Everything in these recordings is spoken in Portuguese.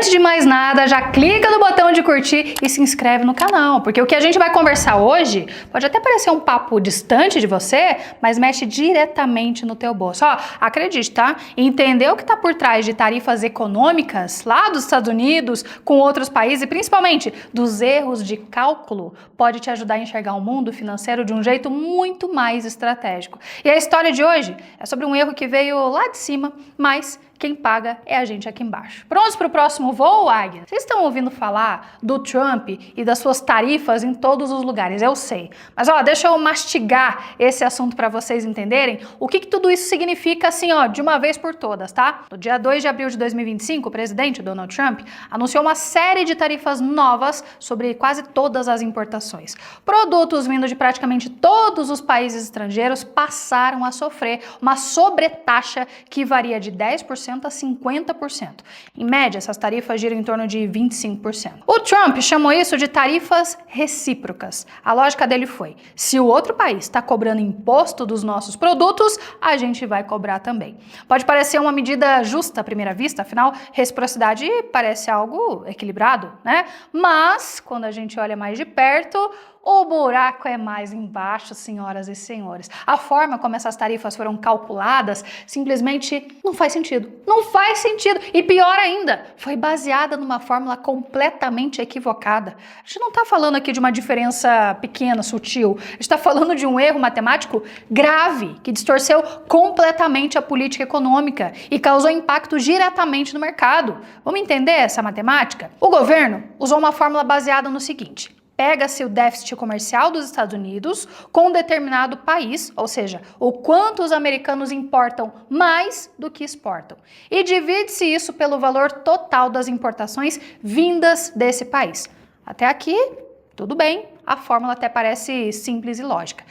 antes de mais nada, já clica no botão de curtir e se inscreve no canal, porque o que a gente vai conversar hoje pode até parecer um papo distante de você, mas mexe diretamente no teu bolso. Ó, acredite, tá? Entender o que está por trás de tarifas econômicas lá dos Estados Unidos com outros países e principalmente dos erros de cálculo pode te ajudar a enxergar o mundo financeiro de um jeito muito mais estratégico. E a história de hoje é sobre um erro que veio lá de cima, mas quem paga é a gente aqui embaixo. Prontos para o próximo voo, Águia? Vocês estão ouvindo falar do Trump e das suas tarifas em todos os lugares, eu sei. Mas ó, deixa eu mastigar esse assunto para vocês entenderem o que tudo isso significa assim, ó, de uma vez por todas, tá? No dia 2 de abril de 2025, o presidente Donald Trump anunciou uma série de tarifas novas sobre quase todas as importações. Produtos vindo de praticamente todos os países estrangeiros passaram a sofrer uma sobretaxa que varia de 10% a 50%. Em média, essas tarifas giram em torno de 25%. O Trump chamou isso de tarifas recíprocas. A lógica dele foi: se o outro país está cobrando imposto dos nossos produtos, a gente vai cobrar também. Pode parecer uma medida justa à primeira vista, afinal, reciprocidade parece algo equilibrado, né? Mas, quando a gente olha mais de perto, o buraco é mais embaixo, senhoras e senhores. A forma como essas tarifas foram calculadas simplesmente não faz sentido. Não faz sentido. E pior ainda, foi baseada numa fórmula completamente equivocada. A gente não está falando aqui de uma diferença pequena, sutil. A gente está falando de um erro matemático grave que distorceu completamente a política econômica e causou impacto diretamente no mercado. Vamos entender essa matemática? O governo usou uma fórmula baseada no seguinte: pega-se o déficit comercial dos Estados Unidos com um determinado país, ou seja, o quanto os americanos importam mais do que exportam, e divide-se isso pelo valor total das importações vindas desse país. Até aqui, tudo bem, a fórmula até parece simples e lógica.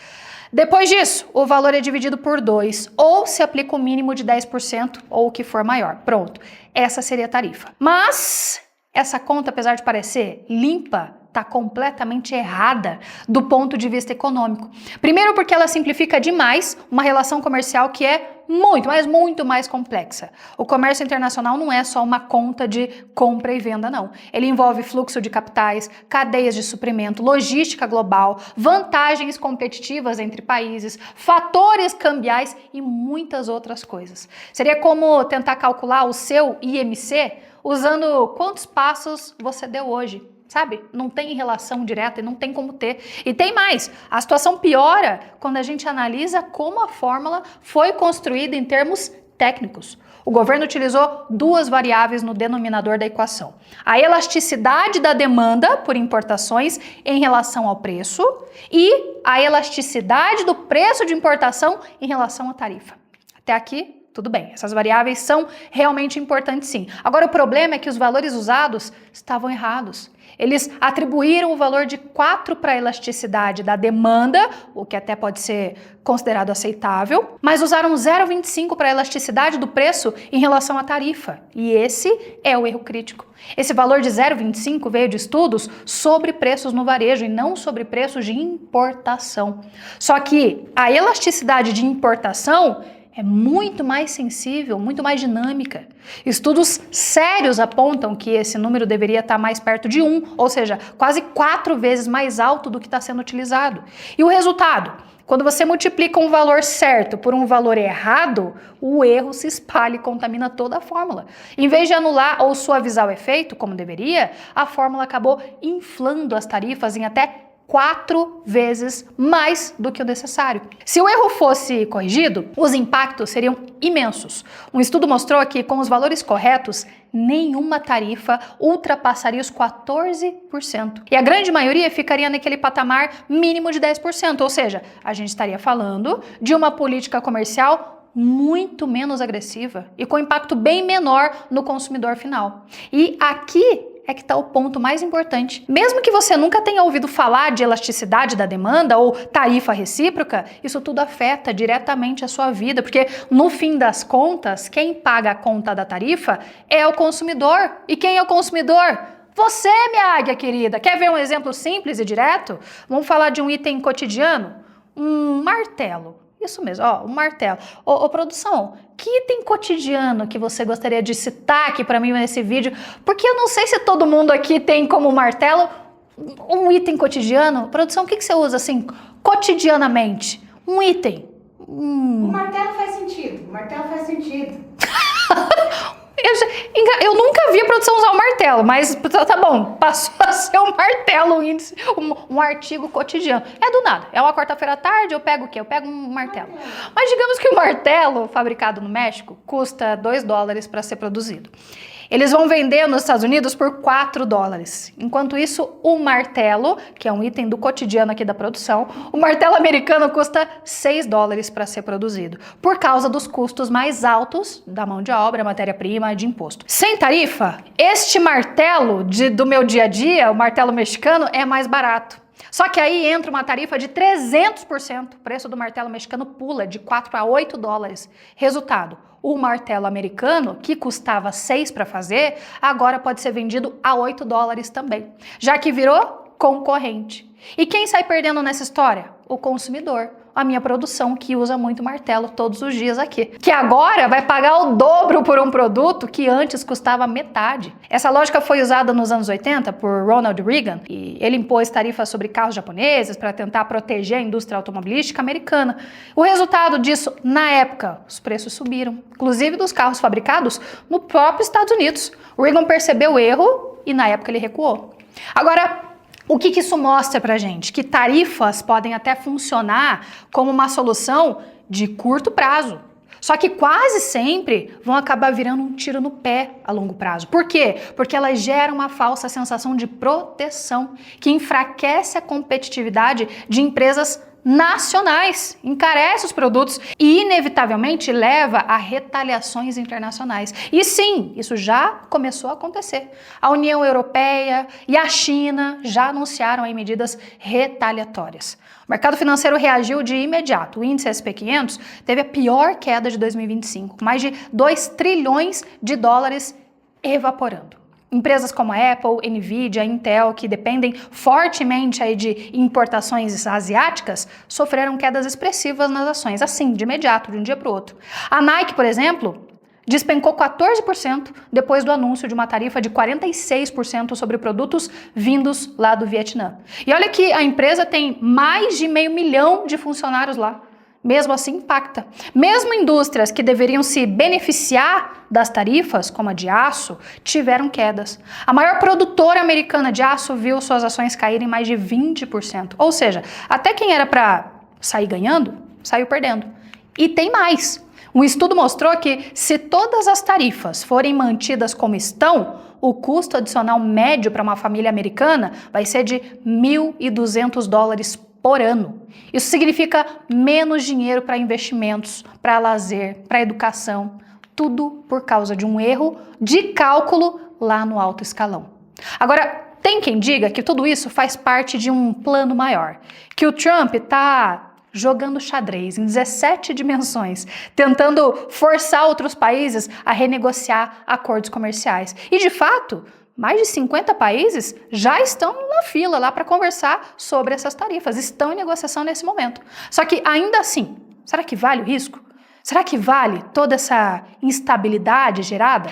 Depois disso, o valor é dividido por 2, ou se aplica o mínimo de 10%, ou o que for maior. Pronto, essa seria a tarifa. Mas essa conta, apesar de parecer limpa, está completamente errada do ponto de vista econômico. Primeiro porque ela simplifica demais uma relação comercial que é muito, mas muito mais complexa. O comércio internacional não é só uma conta de compra e venda, não. Ele envolve fluxo de capitais, cadeias de suprimento, logística global, vantagens competitivas entre países, fatores cambiais e muitas outras coisas. Seria como tentar calcular o seu IMC usando quantos passos você deu hoje. Sabe? Não tem relação direta e não tem como ter. E tem mais, a situação piora quando a gente analisa como a fórmula foi construída em termos técnicos. O governo utilizou duas variáveis no denominador da equação: a elasticidade da demanda por importações em relação ao preço e a elasticidade do preço de importação em relação à tarifa. Até aqui, tudo bem, essas variáveis são realmente importantes sim. Agora o problema é que os valores usados estavam errados. Eles atribuíram o valor de 4 para a elasticidade da demanda, o que até pode ser considerado aceitável, mas usaram 0,25 para a elasticidade do preço em relação à tarifa. E esse é o erro crítico. Esse valor de 0,25 veio de estudos sobre preços no varejo e não sobre preços de importação. Só que a elasticidade de importação é muito mais sensível, muito mais dinâmica. Estudos sérios apontam que esse número deveria estar mais perto de 1, ou seja, quase 4 vezes mais alto do que está sendo utilizado. E o resultado? Quando você multiplica um valor certo por um valor errado, o erro se espalha e contamina toda a fórmula. Em vez de anular ou suavizar o efeito, como deveria, a fórmula acabou inflando as tarifas em até 4 vezes mais do que o necessário. Se o erro fosse corrigido, os impactos seriam imensos. Um estudo mostrou que, com os valores corretos, nenhuma tarifa ultrapassaria os 14%. E a grande maioria ficaria naquele patamar mínimo de 10%, ou seja, a gente estaria falando de uma política comercial muito menos agressiva e com impacto bem menor no consumidor final. E aqui é que está o ponto mais importante. Mesmo que você nunca tenha ouvido falar de elasticidade da demanda ou tarifa recíproca, isso tudo afeta diretamente a sua vida, porque no fim das contas, quem paga a conta da tarifa é o consumidor. E quem é o consumidor? Você, minha águia querida. Quer ver um exemplo simples e direto? Vamos falar de um item cotidiano? Um martelo. Isso mesmo, ó, um martelo. Ô, produção, que item cotidiano que você gostaria de citar aqui para mim nesse vídeo? Porque eu não sei se todo mundo aqui tem como martelo um item cotidiano. Produção, o que você usa assim, cotidianamente? Um item. O martelo faz sentido, o martelo faz sentido. Eu nunca vi a produção usar o martelo, mas tá bom, passou a ser um martelo, um artigo cotidiano. É do nada, é uma quarta-feira à tarde, eu pego o quê? Eu pego um martelo. Mas digamos que o martelo, fabricado no México, custa $2 para ser produzido. Eles vão vender nos Estados Unidos por $4. Enquanto isso, o martelo, que é um item do cotidiano aqui da produção, o martelo americano custa $6 para ser produzido, por causa dos custos mais altos da mão de obra, matéria-prima e de imposto. Sem tarifa, este martelo do meu dia a dia, o martelo mexicano, é mais barato. Só que aí entra uma tarifa de 300%. O preço do martelo mexicano pula de $4 a $8. Resultado, o martelo americano, que custava 6 para fazer, agora pode ser vendido a $8 também, já que virou concorrente. E quem sai perdendo nessa história? O consumidor. A minha produção, que usa muito martelo todos os dias aqui. Que agora vai pagar o dobro por um produto que antes custava metade. Essa lógica foi usada nos anos 80 por Ronald Reagan, e ele impôs tarifas sobre carros japoneses para tentar proteger a indústria automobilística americana. O resultado disso, na época, os preços subiram, inclusive dos carros fabricados no próprio Estados Unidos. O Reagan percebeu o erro e na época ele recuou. Agora, o que isso mostra pra gente? Que tarifas podem até funcionar como uma solução de curto prazo. Só que quase sempre vão acabar virando um tiro no pé a longo prazo. Por quê? Porque elas geram uma falsa sensação de proteção, que enfraquece a competitividade de empresas nacionais, encarece os produtos e inevitavelmente leva a retaliações internacionais. E sim, isso já começou a acontecer. A União Europeia e a China já anunciaram aí medidas retaliatórias. O mercado financeiro reagiu de imediato. O índice S&P 500 teve a pior queda de 2025, mais de $2 trilhões evaporando. Empresas como a Apple, Nvidia, Intel, que dependem fortemente aí de importações asiáticas, sofreram quedas expressivas nas ações, assim, de imediato, de um dia para o outro. A Nike, por exemplo, despencou 14% depois do anúncio de uma tarifa de 46% sobre produtos vindos lá do Vietnã. E olha que a empresa tem mais de 500 mil de funcionários lá. Mesmo assim, impacta. Mesmo indústrias que deveriam se beneficiar das tarifas, como a de aço, tiveram quedas. A maior produtora americana de aço viu suas ações caírem mais de 20%. Ou seja, até quem era para sair ganhando, saiu perdendo. E tem mais. Um estudo mostrou que se todas as tarifas forem mantidas como estão, o custo adicional médio para uma família americana vai ser de $1.200 por ano. Isso significa menos dinheiro para investimentos, para lazer, para educação, tudo por causa de um erro de cálculo lá no alto escalão. Agora, tem quem diga que tudo isso faz parte de um plano maior, que o Trump está jogando xadrez em 17 dimensões, tentando forçar outros países a renegociar acordos comerciais. E, de fato, mais de 50 países já estão na fila lá para conversar sobre essas tarifas, estão em negociação nesse momento. Só que ainda assim, será que vale o risco? Será que vale toda essa instabilidade gerada?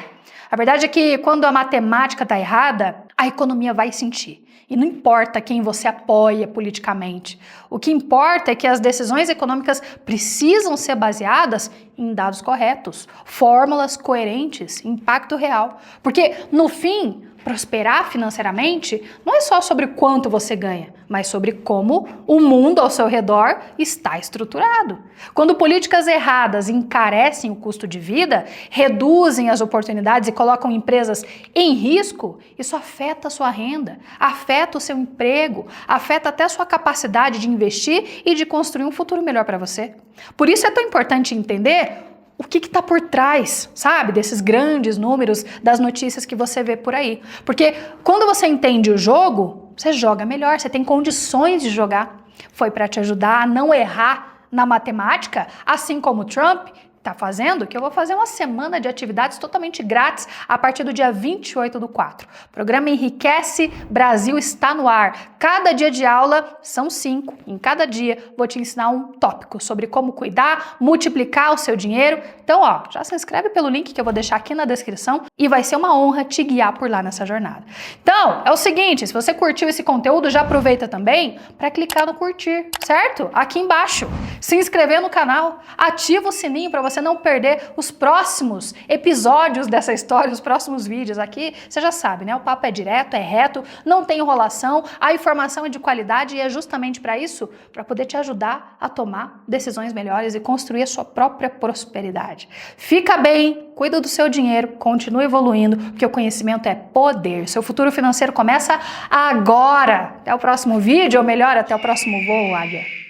A verdade é que quando a matemática está errada, a economia vai sentir. E não importa quem você apoia politicamente. O que importa é que as decisões econômicas precisam ser baseadas em dados corretos, fórmulas coerentes, impacto real. Porque, no fim, prosperar financeiramente não é só sobre quanto você ganha, mas sobre como o mundo ao seu redor está estruturado. Quando políticas erradas encarecem o custo de vida, reduzem as oportunidades e colocam empresas em risco, isso afeta a sua renda, afeta o seu emprego, afeta até a sua capacidade de investir e de construir um futuro melhor para você. Por isso é tão importante entender o que está por trás, sabe, desses grandes números, das notícias que você vê por aí. Porque quando você entende o jogo, você joga melhor, você tem condições de jogar. Foi para te ajudar a não errar na matemática, assim como o Trump tá fazendo que eu vou fazer uma semana de atividades totalmente grátis a partir do dia 28/4. O programa Enriquece Brasil está no ar. Cada dia de aula são 5. Em cada dia vou te ensinar um tópico sobre como cuidar, multiplicar o seu dinheiro. Então, ó, já se inscreve pelo link que eu vou deixar aqui na descrição e vai ser uma honra te guiar por lá nessa jornada. Então, é o seguinte, se você curtiu esse conteúdo, já aproveita também para clicar no curtir, certo? Aqui embaixo. Se inscrever no canal, ativa o sininho para você não perder os próximos episódios dessa história, os próximos vídeos aqui. Você já sabe, né? O papo é direto, é reto, não tem enrolação, a informação é de qualidade e é justamente para isso, para poder te ajudar a tomar decisões melhores e construir a sua própria prosperidade. Fica bem, cuida do seu dinheiro, continue evoluindo, porque o conhecimento é poder. Seu futuro financeiro começa agora. Até o próximo vídeo, ou melhor, até o próximo voo, águia.